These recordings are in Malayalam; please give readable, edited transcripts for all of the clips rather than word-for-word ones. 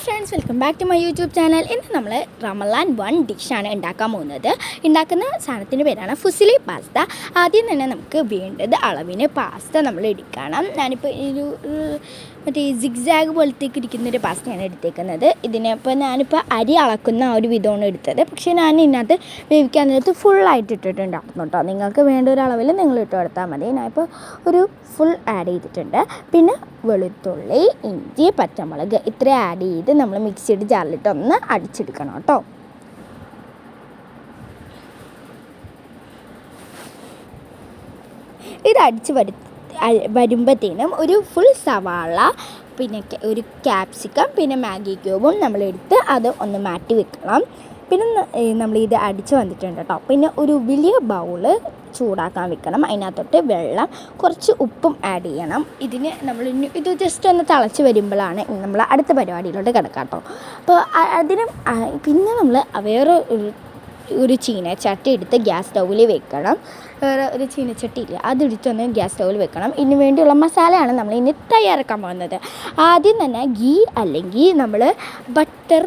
Friends, welcome back to my YouTube channel. ഇന്ന് നമ്മൾ റമളാൻ 1 ഡിഷാണ് ഉണ്ടാക്കാൻ പോകുന്നത്. ഉണ്ടാക്കുന്ന സാധനത്തിൻ്റെ പേരാണ് ഫുസിലി പാസ്ത. ആദ്യം തന്നെ നമുക്ക് വേണ്ടത് അളവിന് പാസ്ത നമ്മൾ എടുക്കണം. ഞാനിപ്പോൾ ഒരു മറ്റേ സിഗ്സാഗ് പോലത്തേക്ക് ഇരിക്കുന്നൊരു പാസ്തയാണ് എടുത്തേക്കുന്നത്. ഞാനിപ്പോൾ അരി അളക്കുന്ന ആ ഒരു വിധമാണ് എടുത്തത്. പക്ഷേ ഞാൻ ഇതിനകത്ത് വേവിക്കാൻ നേരത്ത് ഫുള്ളായിട്ട് ഇട്ടിട്ടുണ്ടായിരുന്നു കേട്ടോ. നിങ്ങൾക്ക് വേണ്ട ഒരു അളവിൽ നിങ്ങൾ ഇട്ട് കൊടുത്താൽ മതി. ഞാനിപ്പോൾ ഒരു ഫുൾ ആഡ് ചെയ്തിട്ടുണ്ട്. പിന്നെ വെളുത്തുള്ളി, ഇഞ്ചി, പച്ചമുളക് ഇത്ര ആഡ് ചെയ്ത് നമ്മൾ മിക്സിയുടെ ജാറിലിട്ട് ഒന്ന് അടിച്ചെടുക്കണം കേട്ടോ. ഇത് അടിച്ച് വരുമ്പോഴത്തേനും ഒരു ഫുൾ സവാള, പിന്നെ ഒരു ക്യാപ്സിക്കം, പിന്നെ മാഗി ക്യൂബും നമ്മളെടുത്ത് അത് ഒന്ന് മാറ്റി വെക്കണം. പിന്നെ നമ്മളിത് അടിച്ച് വന്നിട്ടുണ്ട് കേട്ടോ. പിന്നെ ഒരു വലിയ ബൗള് ചൂടാക്കാൻ വെക്കണം. അതിനകത്തോട്ട് വെള്ളം, കുറച്ച് ഉപ്പും ആഡ് ചെയ്യണം. ഇത് ജസ്റ്റ് ഒന്ന് തിളച്ച് വരുമ്പോഴാണ് നമ്മൾ അടുത്ത പരിപാടിയിലോട്ട് കിടക്കാം കേട്ടോ. അപ്പോൾ പിന്നെ നമ്മൾ വേറെ ഒരു ചീനച്ചട്ടി എടുത്ത് ഗ്യാസ് സ്റ്റൗവിൽ വെക്കണം. വേറെ ഒരു ചീനച്ചട്ടി ഇല്ല, അതെടുത്തൊന്ന് ഗ്യാസ് സ്റ്റൗവിൽ വെക്കണം. ഇതിന് വേണ്ടിയുള്ള മസാലയാണ് നമ്മൾ ഇനി തയ്യാറാക്കാൻ പോകുന്നത്. ആദ്യം തന്നെ ഗീ അല്ലെങ്കിൽ നമ്മൾ ബട്ടർ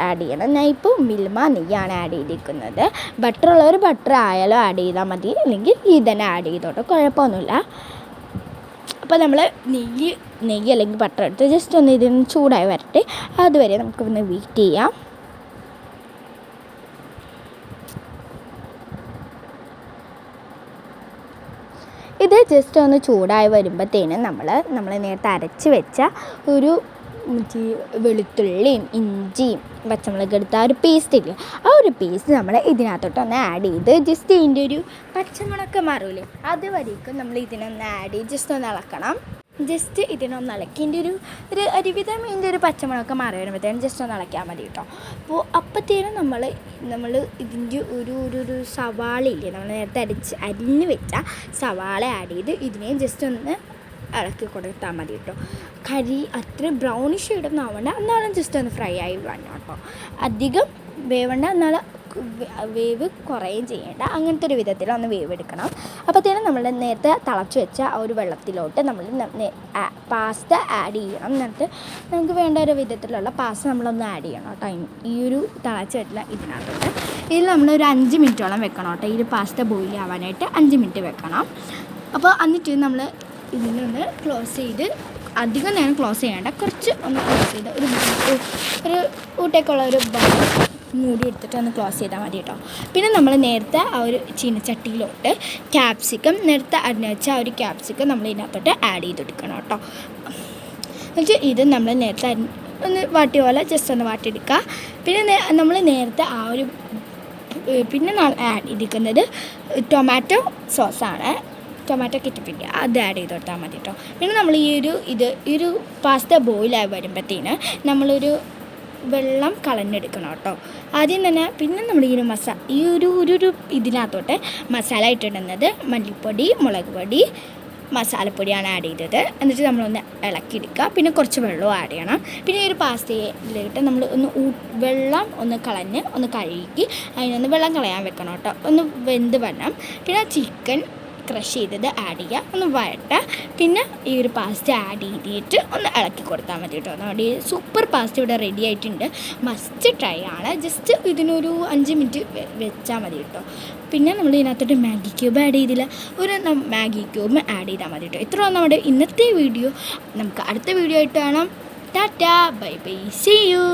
ആഡ് ചെയ്യണം. ഞാൻ ഇപ്പോൾ മിൽമ നെയ്യാണ് ആഡ് ചെയ്തിരിക്കുന്നത്. ബട്ടർ ഉള്ളവർ ബട്ടർ ആയാലും ആഡ് ചെയ്താൽ മതി, അല്ലെങ്കിൽ ഗീ തന്നെ ആഡ് ചെയ്തോട്ടെ, കുഴപ്പമൊന്നുമില്ല. അപ്പോൾ നമ്മൾ നെയ്യ് അല്ലെങ്കിൽ ബട്ടർ എടുത്ത് ജസ്റ്റ് ഒന്ന് ഇതിന് ചൂടായി വരട്ടെ. അതുവരെ നമുക്കൊന്ന് വെയിറ്റ് ചെയ്യാം. ഇത് ജസ്റ്റ് ഒന്ന് ചൂടായി വരുമ്പോഴത്തേനും നമ്മൾ നേരത്തെ അരച്ച് വെച്ച ഒരു വെളുത്തുള്ളിയും ഇഞ്ചിയും പച്ചമുളക് എടുത്ത ആ ഒരു പേസ്റ്റ് ഇല്ലേ, ആ ഒരു പേസ്റ്റ് നമ്മൾ ഇതിനകത്തോട്ടൊന്ന് ആഡ് ചെയ്ത് ജസ്റ്റ് ഇതിൻ്റെ ഒരു പച്ചമുളക് മാറൂലേ, അതുവരേക്കും നമ്മൾ ഇതിനൊന്ന് ആഡ് ചെയ്ത് ജസ്റ്റ് ഒന്ന് ഇളക്കണം. ജസ്റ്റ് ഇതിനൊന്ന് ഇളക്കി ഇതിൻ്റെ ഒരു ഒരുവിധം ഇതിൻ്റെ ഒരു പച്ചമുളകൊക്കെ മാറി വരുമ്പോഴത്തേനും ജസ്റ്റ് ഒന്ന് ഇളക്കിയാൽ മതി കേട്ടോ. അപ്പോഴത്തേനും നമ്മൾ ഇതിൻ്റെ ഒരു സവാളയില്ലേ, നമ്മൾ നേരത്തെ അരിഞ്ഞ് വെച്ച സവാള ആഡ് ചെയ്ത് ഇതിനെയും ജസ്റ്റ് ഒന്ന് ഇളക്കി കൊടുത്താൽ മതി കേട്ടോ. അത്ര ബ്രൗണിഷ് ഷെയ്ഡൊന്നും ആവണ്ട, എന്നാലും ജസ്റ്റ് ഒന്ന് ഫ്രൈ ആയി വേണം കേട്ടോ. അധികം വേവണ്ട, എന്നാലും വേവ് കുറയുകയും ചെയ്യേണ്ട, അങ്ങനത്തെ ഒരു വിധത്തിൽ ഒന്ന് വേവ് എടുക്കണം. അപ്പോഴത്തേനും നമ്മൾ നേരത്തെ തിളച്ച് വെച്ച ആ ഒരു വെള്ളത്തിലോട്ട് നമ്മൾ പാസ്ത ആഡ് ചെയ്യണം. എന്നിട്ട് നമുക്ക് വേണ്ട ഒരു വിധത്തിലുള്ള പാസ്ത നമ്മളൊന്ന് ആഡ് ചെയ്യണം കേട്ടോ. ഈ ഒരു തിളച്ച് വെച്ചില്ല ഇതിനകത്തോട്ട് ഇതിൽ നമ്മളൊരു 5 മിനിറ്റോളം വെക്കണം കേട്ടോ. ഈ ഒരു പാസ്ത ബോയിൽ ആവാനായിട്ട് 5 മിനിറ്റ് വെക്കണം. അപ്പോൾ എന്നിട്ട് നമ്മൾ ഇതിനൊന്ന് ക്ലോസ് ചെയ്ത്, അധികം നേരം ക്ലോസ് ചെയ്യേണ്ട, കുറച്ച് ഒന്ന് ക്ലോസ് ചെയ്ത് ഒരു ഊട്ടേക്കുള്ള ഒരു മൂടി എടുത്തിട്ട് ഒന്ന് ക്ലോസ് ചെയ്താൽ മതി കേട്ടോ. പിന്നെ നമ്മൾ നേരത്തെ ആ ഒരു ചീനച്ചട്ടിയിലോട്ട് ക്യാപ്സിക്കം, നേരത്തെ അരിഞ്ഞ് വെച്ച ആ ഒരു ക്യാപ്സിക്കം നമ്മൾ ഇതിനകത്തോട്ട് ആഡ് ചെയ്തെടുക്കണം കേട്ടോ. എന്നിട്ട് ഇത് നമ്മൾ നേരത്തെ ഒന്ന് വാട്ടിയ പോലെ ജസ്റ്റ് ഒന്ന് വാട്ടിയെടുക്കുക. പിന്നെ നമ്മൾ നേരത്തെ ആ ഒരു പിന്നെ ആഡ് ചെയ്തിരിക്കുന്നത് ടൊമാറ്റോ സോസാണ്, ടൊമാറ്റോ കെറ്റപ്പില്ല, അത് ആഡ് ചെയ്ത് കൊടുത്താൽ മതി കേട്ടോ. പിന്നെ നമ്മൾ ഈ ഒരു പാസ്ത ബോയിലായി വരുമ്പോഴത്തേന് നമ്മളൊരു വെള്ളം കളഞ്ഞെടുക്കണം കേട്ടോ ആദ്യം തന്നെ. പിന്നെ നമ്മൾ ഈ ഒരു ഇതിനകത്തോട്ട് മസാല ഇട്ടിടുന്നത് മല്ലിപ്പൊടി, മുളക് പൊടി, മസാലപ്പൊടിയാണ് ആഡ് ചെയ്തത്. എന്നിട്ട് നമ്മളൊന്ന് ഇളക്കിയെടുക്കുക. പിന്നെ കുറച്ച് വെള്ളവും ആഡ് ചെയ്യണം. പിന്നെ ഈ ഒരു പാസ്തയിലിട്ട് നമ്മൾ വെള്ളം ഒന്ന് കളഞ്ഞ് ഒന്ന് കഴുകി അതിനൊന്ന് വെള്ളം കളയാൻ വെക്കണം കേട്ടോ, ഒന്ന് വെന്ത് വരണം. പിന്നെ ചിക്കൻ ക്രഷ് ചെയ്തത് ആഡ് ചെയ്യുക, ഒന്ന് വഴട്ടുക. പിന്നെ ഈ ഒരു പാസ്ത ആഡ് ചെയ്തിട്ട് ഒന്ന് ഇളക്കി കൊടുത്താൽ മതി കേട്ടോ. നമ്മുടെ സൂപ്പർ പാസ്ത ഇവിടെ റെഡി ആയിട്ടുണ്ട്. മസ്റ്റ് ട്രൈ ആണ്. ജസ്റ്റ് ഇതിനൊരു 5 മിനിറ്റ് വെച്ചാൽ മതി കേട്ടോ. പിന്നെ നമ്മൾ ഇതിനകത്തോട്ട് മാഗി ക്യൂബ് ആഡ് ചെയ്തില്ല, ഒരു മാഗി ക്യൂബ് ആഡ് ചെയ്താൽ മതി കേട്ടോ. ഇത്രയാണ് നമ്മുടെ ഇന്നത്തെ വീഡിയോ. നമുക്ക് അടുത്ത വീഡിയോ ആയിട്ട് കാണാം. ടാറ്റാ, ബൈ ബൈ, സീ യു.